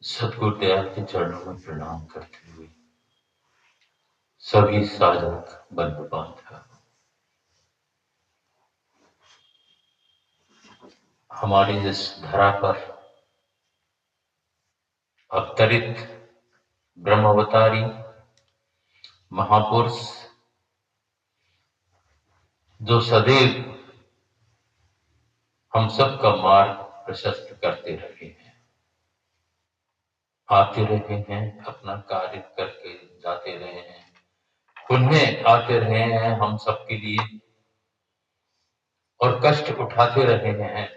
सद्गुरु दयाल के चरणों में प्रणाम करते हुए सभी साधक बंधु बांधव हमारी इस धरा पर अवतरित ब्रह्मावतारी महापुरुष जो सदैव हम सबका मार्ग प्रशस्त करते रहे हैं, आते रहे हैं, अपना कार्य करके जाते रहे हैं, पुण्य आते रहे हैं हम सबके लिए और कष्ट उठाते रहे हैं।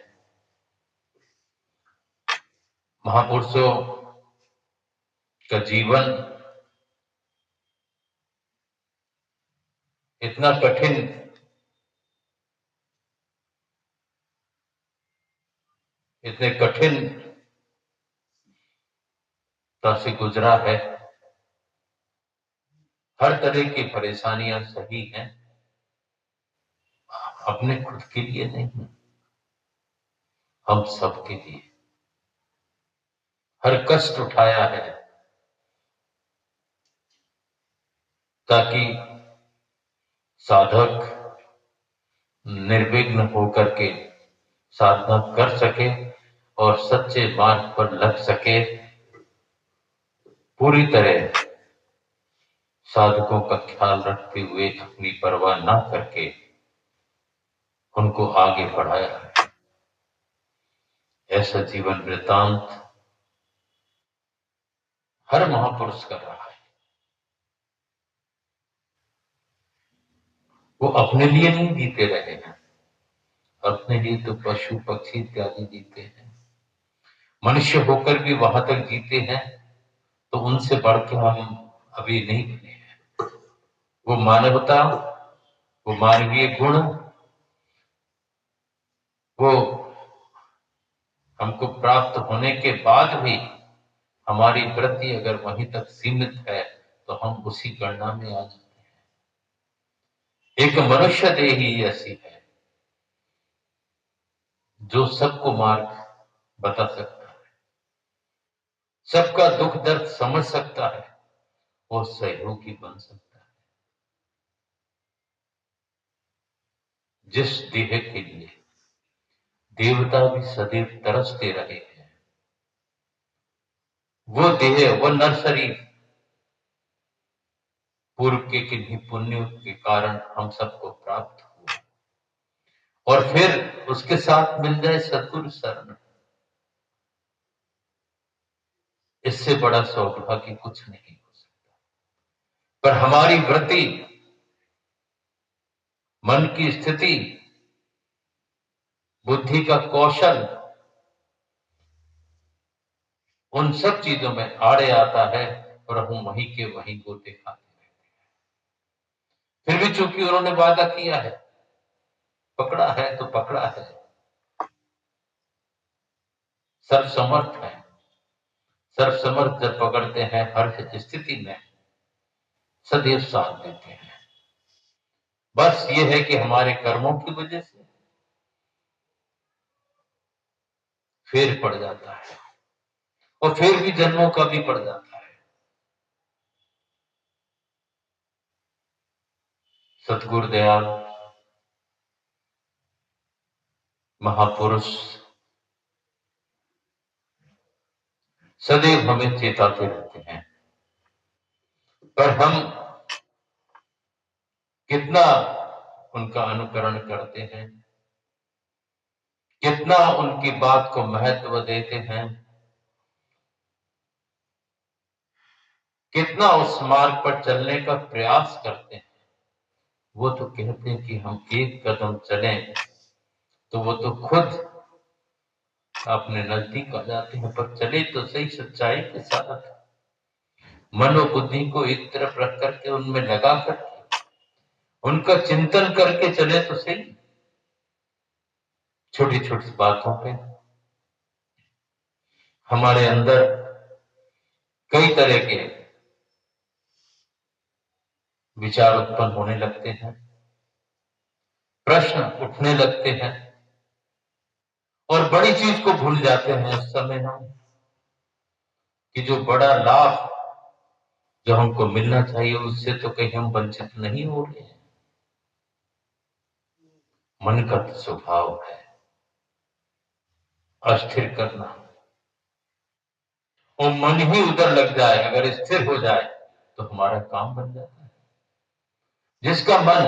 महापुरुषों का जीवन इतना इतने कठिनता से गुजरा है। हर तरह की परेशानियां सही हैं, अपने खुद के लिए नहीं, हम सबके लिए हर कष्ट उठाया है ताकि साधक निर्विघ्न होकर के साधना कर सके और सच्चे मार्ग पर लग सके। पूरी तरह साधकों का ख्याल रखते हुए अपनी परवाह ना करके उनको आगे बढ़ाया है। ऐसा जीवन वृतांत हर महापुरुष कर रहा है। वो अपने लिए नहीं जीते रहे हैं, अपने लिए तो पशु पक्षी इत्यादि जीते हैं। मनुष्य होकर भी वहां तक जीते हैं तो उनसे बढ़ के हम अभी नहीं बने हैं। वो मानवता, वो मानवीय गुण, वो हमको प्राप्त होने के बाद भी हमारी वृत्ति अगर वहीं तक सीमित है तो हम उसी गणना में आ जाते हैं। एक मनुष्य देह ही ऐसी है जो सबको मार्ग बता सकता है, सबका दुख दर्द समझ सकता है और सहयोगी बन सकता है। जिस देह के लिए देवता भी सदैव तरसते रहे हैं, वो देह, वो नर शरीर पूर्व के किन्हीं पुण्यों के कारण हम सबको प्राप्त हुआ और फिर उसके साथ मिल जाए सद्गुरु शरण, इससे बड़ा सौभाग्य कुछ नहीं हो सकता। पर हमारी वृत्ति, मन की स्थिति, बुद्धि का कौशल उन सब चीजों में आड़े आता है और हम वहीं के वहीं गोते खाते रहते हैं। फिर भी चूंकि उन्होंने वादा किया है, पकड़ा है तो पकड़ा है, सर्वसमर्थ है। सर्वसमर्थ जब पकड़ते हैं हर स्थिति में सदैव साथ देते हैं। बस ये है कि हमारे कर्मों की वजह से फेर पड़ जाता है और फिर भी जन्मों का भी पड़ जाता है। सद्गुरु दयाल महापुरुष सदैव हमें चेताते रहते हैं, पर हम कितना उनका अनुकरण करते हैं, कितना उनकी बात को महत्व देते हैं, कितना उस मार्ग पर चलने का प्रयास करते हैं। वो तो कहते हैं कि हम एक कदम चलें तो वो तो खुद अपने नजदीक आ जाते हैं, पर चले तो सही सच्चाई के साथ, मनोबुद्धि को एक तरफ रख करके उनमें लगा करके उनका चिंतन करके चले तो सही। छोटी छोटी बातों पे हमारे अंदर कई तरह के विचार उत्पन्न होने लगते हैं, प्रश्न उठने लगते हैं और बड़ी चीज को भूल जाते हैं। उस समय हम कि जो बड़ा लाभ जो हमको मिलना चाहिए उससे तो कहीं हम वंचित नहीं हो रहे हैं। मन का तो स्वभाव है अस्थिर करना, और मन ही उधर लग जाए, अगर स्थिर हो जाए तो हमारा काम बन जाता है। जिसका मन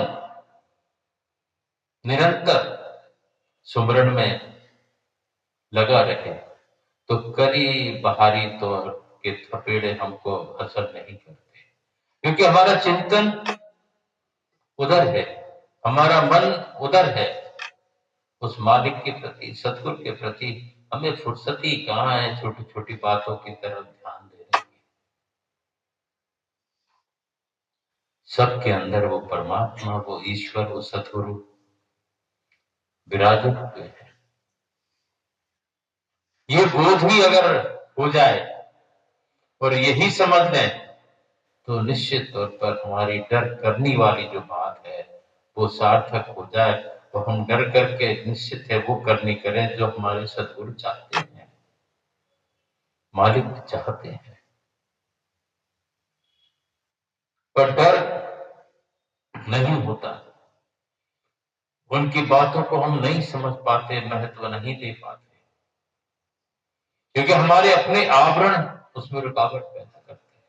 निरंतर सुमरण में लगा रहे तो कई बाहरी तौर के थपेड़े हमको असर नहीं करते, क्योंकि हमारा चिंतन उधर है, हमारा मन उधर है। उस मालिक के प्रति, सतगुरु के प्रति हमें फुर्सत ही कहाँ है छोटी छोटी बातों की तरफ ध्यान दे रहे हैं। सबके अंदर वो परमात्मा, वो ईश्वर, वो सतगुरु विराजित हुए हैं। ये बोध ही अगर हो जाए और यही समझ लें तो निश्चित तौर पर हमारी डर करने वाली जो बात है वो सार्थक हो जाए, तो हम डर करके निश्चित है वो करनी करें जो हमारे सतगुरु चाहते हैं, मालिक चाहते हैं। पर डर नहीं होता, उनकी बातों को हम नहीं समझ पाते, महत्व नहीं दे पाते, क्योंकि हमारे अपने आवरण उसमें रुकावट पैदा करते हैं।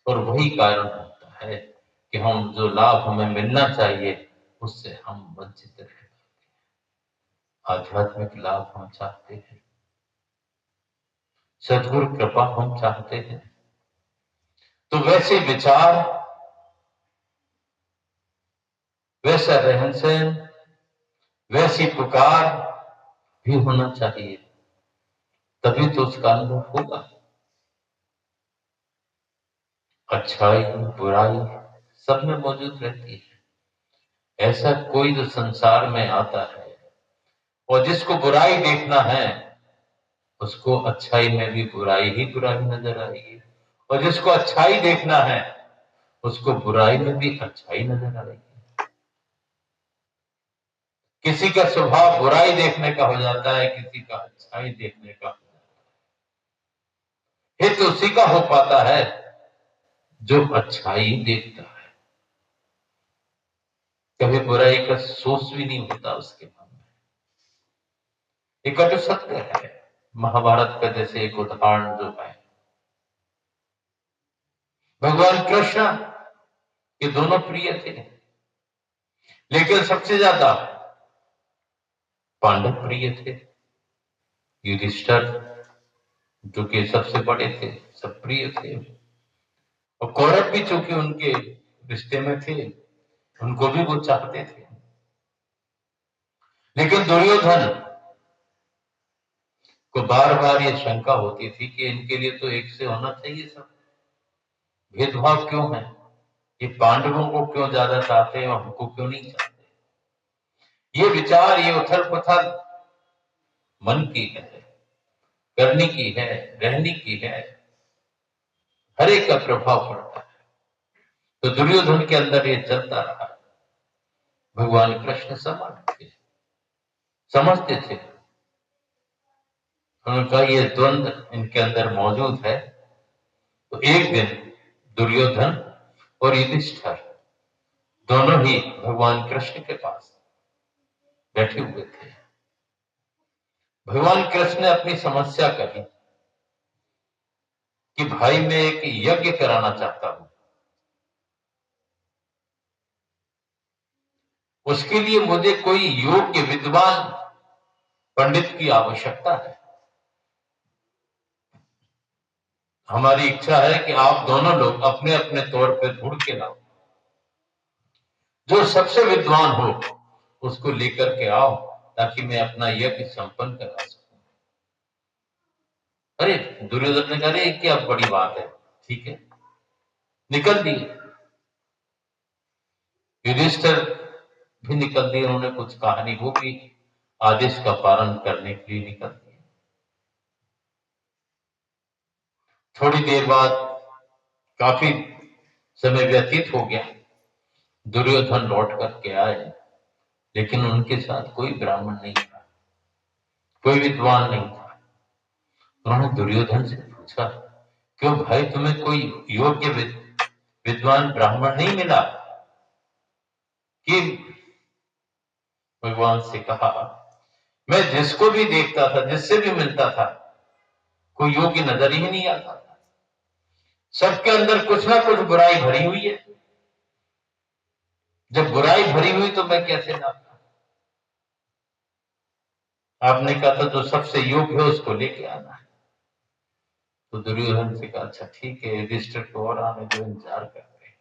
और वही कारण होता है कि हम जो लाभ हमें मिलना चाहिए उससे हम वंचित रह जाते हैं। आध्यात्मिक लाभ हम चाहते हैं, सद्गुरु कृपा हम चाहते हैं, तो वैसे विचार, वैसा रहन सहन, वैसी पुकार भी होना चाहिए, तभी तो उसका अनुभव होगा। अच्छाई बुराई सब में मौजूद रहती है। ऐसा कोई जो संसार में आता है और जिसको बुराई देखना है उसको अच्छाई में भी बुराई ही बुराई नजर आएगी, और जिसको अच्छाई देखना है उसको बुराई में भी अच्छाई नजर आएगी। किसी का स्वभाव बुराई देखने का हो जाता है, किसी का अच्छाई देखने का हो जाता है। हित उसी का हो पाता है जो अच्छाई देखता है। कभी बुराई का सोच भी नहीं होता उसके मन में। एक कटु सत्य है। महाभारत का जैसे एक उदाहरण जो है, भगवान कृष्ण ये दोनों प्रिय थे, लेकिन सबसे ज्यादा पांडव प्रिय थे। युधिष्ठिर जो कि सबसे बड़े थे, सब प्रिय थे, और कौरव भी चूंकि उनके रिश्ते में थे, उनको भी वो चाहते थे। लेकिन दुर्योधन को बार बार ये शंका होती थी कि इनके लिए तो एक से होना चाहिए, सब भेदभाव क्यों है, ये पांडवों को क्यों ज्यादा चाहते हैं और हमको क्यों नहीं चाहते। ये विचार, ये उथल पुथल मन की है, करनी की है, रहने की है, हर एक का प्रभाव पड़ता है। तो दुर्योधन के अंदर ये चलता रहा। भगवान कृष्ण समझते थे, उनका ये द्वंद्व इनके अंदर मौजूद है। तो एक दिन दुर्योधन और युधिष्ठिर दोनों ही भगवान कृष्ण के पास बैठे हुए थे। भगवान कृष्ण ने अपनी समस्या कही कि भाई मैं एक यज्ञ कराना चाहता हूं, उसके लिए मुझे कोई योग्य विद्वान पंडित की आवश्यकता है। हमारी इच्छा है कि आप दोनों लोग अपने अपने तौर पर ढूंढ के लाओ, जो सबसे विद्वान हो उसको लेकर के आओ, ताकि मैं अपना यज्ञ संपन्न करा सकूं। अरे दुर्योधन ने कहा, अरे क्या बड़ी बात है, ठीक है, निकल दिए। युधिष्ठिर भी निकल दिए, उन्होंने कुछ कहा नहीं, वो भी आदेश का पालन करने के लिए निकल दिए। थोड़ी देर बाद, काफी समय व्यतीत हो गया, दुर्योधन लौट करके आए, लेकिन उनके साथ कोई ब्राह्मण नहीं था, कोई विद्वान नहीं था। उन्होंने दुर्योधन से पूछा, क्यों भाई, तुम्हें कोई योग्य विद्वान ब्राह्मण नहीं मिला? कि भगवान से कहा, मैं जिसको भी देखता था, जिससे भी मिलता था, कोई योग्य नजर ही नहीं आता था। सबके अंदर कुछ ना कुछ बुराई भरी हुई है। जब बुराई भरी हुई तो मैं कैसे जाता? आपने कहा था जो सबसे योग्य है उसको लेके आना है। तो दुर्योधन से कहा, अच्छा ठीक है, युधिष्ठिर को और आने दो, इंतजार कर रहे हैं।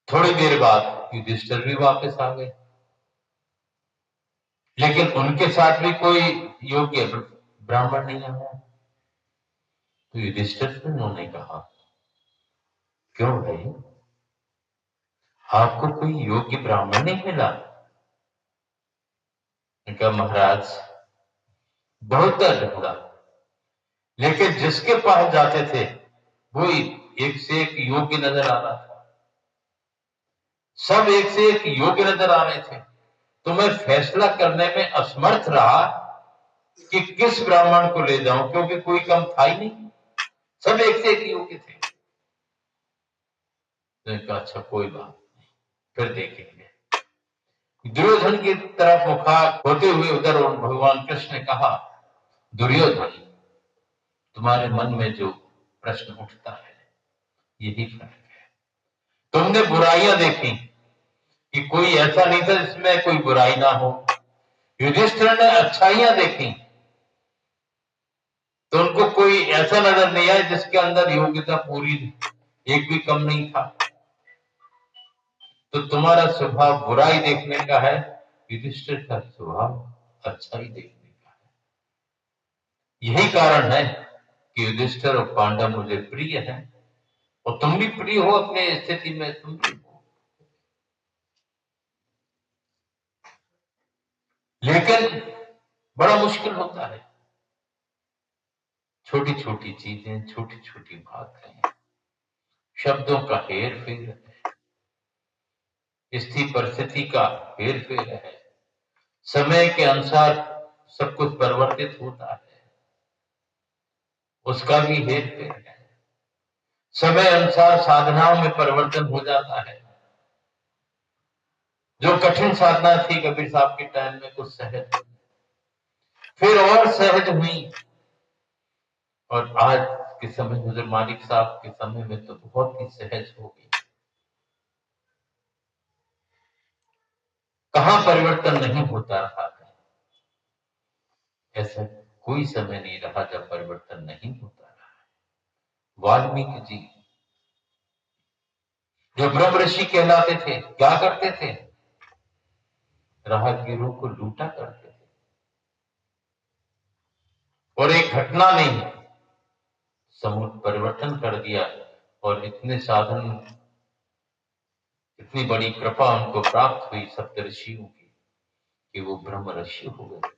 थोड़ी देर बाद युधिष्ठिर भी वापस आ गए, लेकिन उनके साथ भी कोई योग्य ब्राह्मण नहीं आया। तो युधिष्ठिर से उन्होंने कहा, क्यों भाई, आपको कोई योग्य ब्राह्मण नहीं मिला? उनका महाराज बहुत ढूंढा, लेकिन जिसके पास जाते थे वो एक से एक योग्य नजर आ रहा था। सब एक से एक योग्य नजर आ रहे थे। तो मैं फैसला करने में असमर्थ रहा कि किस ब्राह्मण को ले जाऊं, क्योंकि कोई कम था ही नहीं, सब एक से एक योग्य थे। तो कहा, अच्छा कोई बात नहीं, फिर देखेंगे। दुर्योधन की तरफ मुखा होते हुए उधर भगवान कृष्ण ने कहा, दुर्योधन, तुम्हारे मन में जो प्रश्न उठता है यही फर्क है। तुमने बुराइयां देखी कि कोई ऐसा नहीं था जिसमें कोई बुराई ना हो। युधिष्ठिर ने अच्छाइयां देखी तो उनको कोई ऐसा नजर नहीं आया जिसके अंदर योग्यता पूरी एक भी कम नहीं था। तो तुम्हारा स्वभाव बुराई देखने का है, युधिष्ठिर का स्वभाव अच्छाई देखने का है। यही कारण है कि युधिष्ठिर और पांडव मुझे प्रिय है, और तुम भी प्रिय हो अपने स्थिति में, तुम भी हो। लेकिन बड़ा मुश्किल होता है, छोटी छोटी चीजें, छोटी छोटी बातें, शब्दों का हेर फेर है, स्थिति परिस्थिति का हेर फेर है, समय के अनुसार सब कुछ परिवर्तित होता है, उसका भी हेर फेर है। समय अनुसार साधनाओं में परिवर्तन हो जाता है। जो कठिन साधना थी कबीर साहब के टाइम में कुछ सहज, फिर और सहज हुई, और आज के समय हुजूर मालिक साहब के समय में तो बहुत ही सहज हो गई। कहां परिवर्तन नहीं होता रहा है? ऐसा कोई समय नहीं रहा जब परिवर्तन नहीं होता रहा है। वाल्मीकि जी जो ब्रह्म ऋषि कहलाते थे, क्या करते थे? राहगीरों को लूटा करते थे। और एक घटना ने समूल परिवर्तन कर दिया, और इतने साधन, इतनी बड़ी कृपा उनको प्राप्त हुई सप्तऋषियों की कि वो ब्रह्म ऋषि हो गए।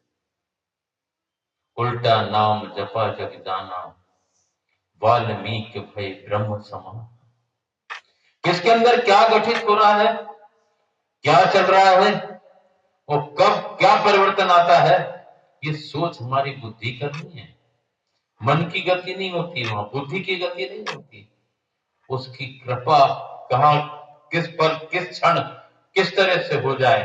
उल्टा नाम जपा जग जाना, वाल्मीकि भय ब्रह्म समान। किसके अंदर क्या गठित हो रहा है, क्या चल रहा है, और कब क्या परिवर्तन आता है, ये सोच हमारी बुद्धि करनी है। मन की गति नहीं होती, वहां बुद्धि की गति नहीं होती। उसकी कृपा कहां, किस पर, किस क्षण, किस तरह से हो जाए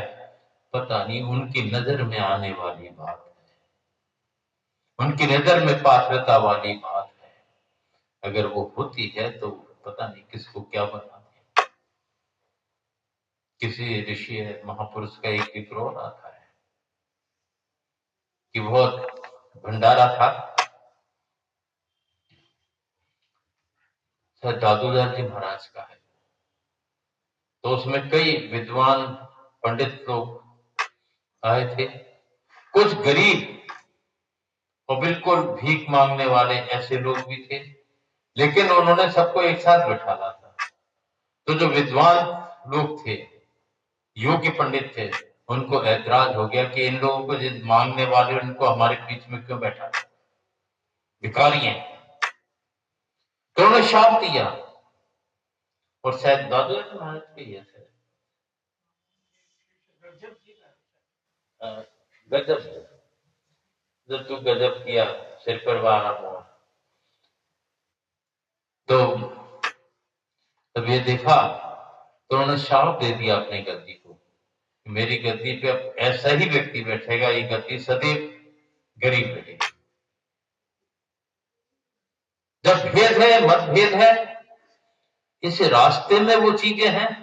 पता नहीं। उनकी नजर में आने वाली बात है, उनकी नजर में पात्रता वाली बात है। अगर वो होती है तो पता नहीं किसको क्या बना दे। किसी ऋषि महापुरुष का एक विद्रोह आता है कि बहुत भंडारा था, शायद दादूदार जी महाराज का है, तो उसमें कई विद्वान पंडित लोग आए थे, कुछ गरीब और बिल्कुल भीख मांगने वाले ऐसे लोग भी थे, लेकिन उन्होंने सबको एक साथ बिठाला था। तो जो विद्वान लोग थे, योग्य पंडित थे, उनको ऐतराज हो गया कि इन लोगों को, जिन मांगने वाले, उनको हमारे बीच में क्यों बैठा, भिखारी हैं। तो उन्होंने शाप दिया, और शायद दादू महाराज के ये थे, गजब, जब तू गजब किया, सिर पर वार हुआ, तो तब ये देखा तो उन्होंने श्राप दे दिया अपनी गद्दी को, मेरी गद्दी पे अब ऐसा ही व्यक्ति बैठेगा, ये गद्दी सदैव गरीब रहेगी। जब भेद है, मतभेद है, इस रास्ते में वो चीजें हैं,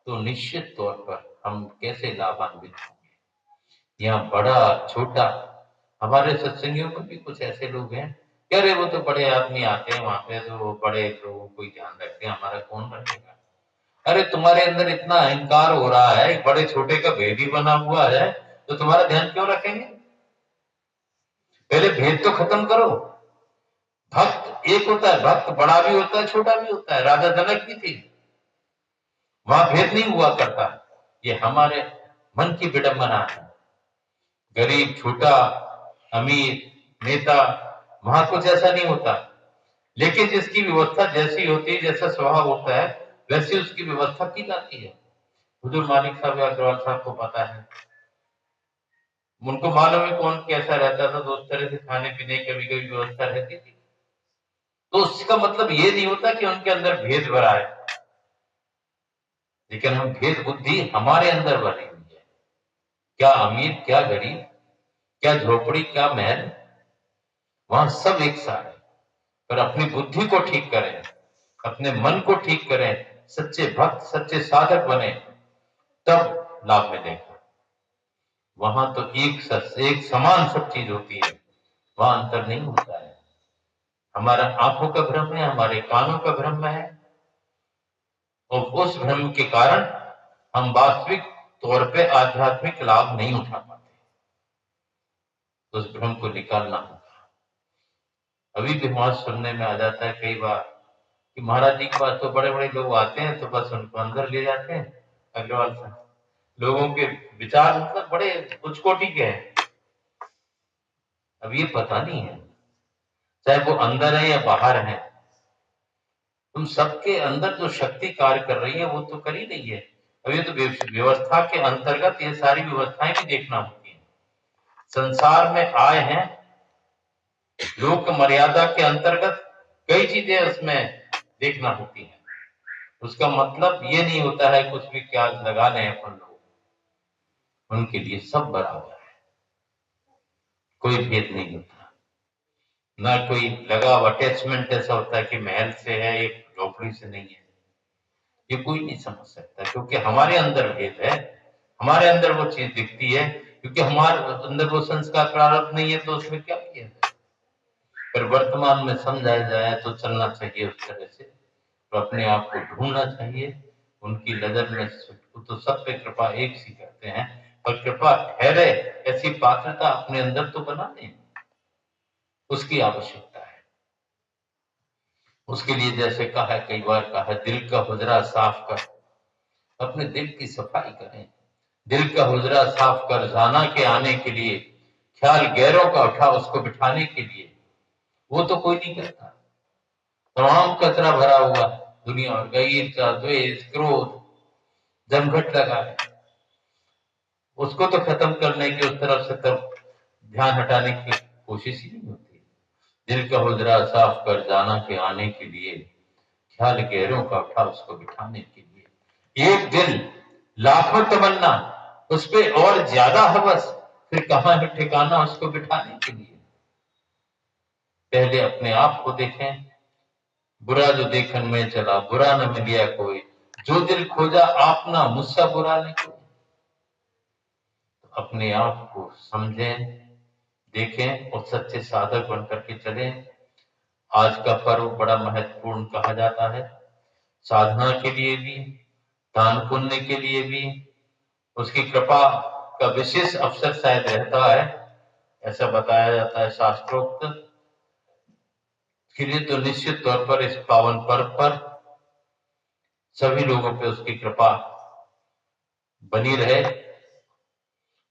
तो निश्चित तौर पर हम कैसे लाभान्वित होंगे। यहाँ बड़ा छोटा, हमारे सत्संगियों में भी कुछ ऐसे लोग हैं, कह रहे वो तो बड़े आदमी आते हैं वहां पे, तो वो बड़े लोगों को ध्यान रखते हैं, हमारा कौन रखेगा। अरे तुम्हारे अंदर इतना अहंकार हो रहा है, बड़े छोटे का भेद ही बना हुआ है, तो तुम्हारा ध्यान क्यों रखेंगे। पहले भेद तो खत्म करो। भक्त एक होता है, भक्त बड़ा भी होता है, छोटा भी होता है, राजा जनक भी थी, वहां भेद नहीं हुआ करता। ये हमारे मन की विडंबना है। गरीब, छोटा, अमीर, नेता, वहां कुछ ऐसा नहीं होता। लेकिन जिसकी व्यवस्था जैसी होती है, जैसा स्वभाव होता है, वैसी उसकी व्यवस्था की जाती है। हुजूर मालिक साहब अग्रवाल साहब को पता है, उनको मालूम है कौन कैसा रहता था, तो उस तरह से खाने पीने की कभी कभी व्यवस्था रहती थी। तो उसका मतलब ये नहीं होता कि उनके अंदर भेद भरा है, लेकिन हम भेद बुद्धि हमारे अंदर भरी हुई है। क्या अमीर, क्या गरीब, क्या झोपड़ी, क्या महल, वहां सब एक साथ है। पर अपनी बुद्धि को ठीक करें, अपने मन को ठीक करें, सच्चे भक्त, सच्चे साधक बने, तब लाभ मिलेगा। वहां तो एक समान सब चीज होती है, वहां अंतर नहीं होता है। हमारा आंखों का भ्रम है, हमारे कानों का भ्रम है, और उस भ्रम के कारण हम वास्तविक तौर पे आध्यात्मिक लाभ नहीं उठा पाते। तो उस भ्रम को निकालना होगा। अभी भी वहां सुनने में आ जाता है कई बार कि महाराज जी के पास तो बड़े बड़े लोग आते हैं, तो बस उनको अंदर ले जाते हैं। अग्रवाल साहब, लोगों के विचार मतलब बड़े उच्च कोटि के हैं। अब ये पता नहीं है, चाहे वो अंदर है या बाहर है, तुम सबके अंदर जो शक्ति कार्य कर रही है वो तो कर ही रही है। अब ये तो व्यवस्था के अंतर्गत ये सारी व्यवस्थाएं भी देखना होती है। संसार में आए हैं, लोक मर्यादा के अंतर्गत कई चीजें उसमें देखना होती है। उसका मतलब ये नहीं होता है कुछ भी क्या लगा लें अपन लोग, उनके लिए सब बराबर है, कोई भेद नहीं होता। ना कोई लगाव अटैचमेंट ऐसा होता है कि महल से है, एक झोपड़ी से नहीं है, ये कोई नहीं समझ सकता, क्योंकि हमारे अंदर भेद है, हमारे अंदर वो चीज दिखती है, क्योंकि हमारे अंदर वो संस्कार प्रारब्ध नहीं है, तो उसमें क्या किया जाए। पर वर्तमान में समझाया जाए तो चलना चाहिए उस तरह से, तो अपने आप को ढूंढना चाहिए। उनकी नजर में तो सब पे कृपा एक सी करते हैं, पर कृपा ठहरे ऐसी पात्रता अपने अंदर तो बना लें, उसकी आवश्यकता है। उसके लिए जैसे कहा है, कई बार कहा है, दिल का हुजरा साफ कर, अपने दिल की सफाई करें। दिल का हुजरा साफ कर, जाना के आने के लिए, ख्याल गैरों का उठा उसको बिठाने के लिए, वो तो कोई नहीं करता। तमाम कचरा भरा हुआ दुनिया और ईर्ष्या, द्वेष, क्रोध जमघट लगा है, उसको तो खत्म करने की उस तरफ से तब ध्यान हटाने की कोशिश ही नहीं होती। दिल का हुजरा साफ कर, जाना के आने के लिए, ख्याल गैरों का उठा उसको बिठाने के लिए। एक दिल लाखों तमन्ना, उस पे और ज्यादा हवस, फिर कहां है ठिकाना उसको बिठाने के लिए। पहले अपने आप को देखें, बुरा जो देखन में चला, बुरा न मिलिया कोई, जो दिल खोजा आपना, मुझसा बुरा नहीं कोई। तो अपने आप को समझें, देखें और सच्चे साधक बनकर के चलें। आज का पर्व बड़ा महत्वपूर्ण कहा जाता है, साधना के लिए भी, दान पुण्य के लिए भी, उसकी कृपा का विशेष अवसर शायद रहता है, ऐसा बताया जाता है शास्त्रोक्त के लिए। तो निश्चित तौर पर इस पावन पर्व पर सभी लोगों पे उसकी कृपा बनी रहे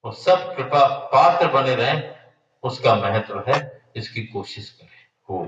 और सब कृपा पात्र बने रहें, उसका महत्व है, इसकी कोशिश करें। हो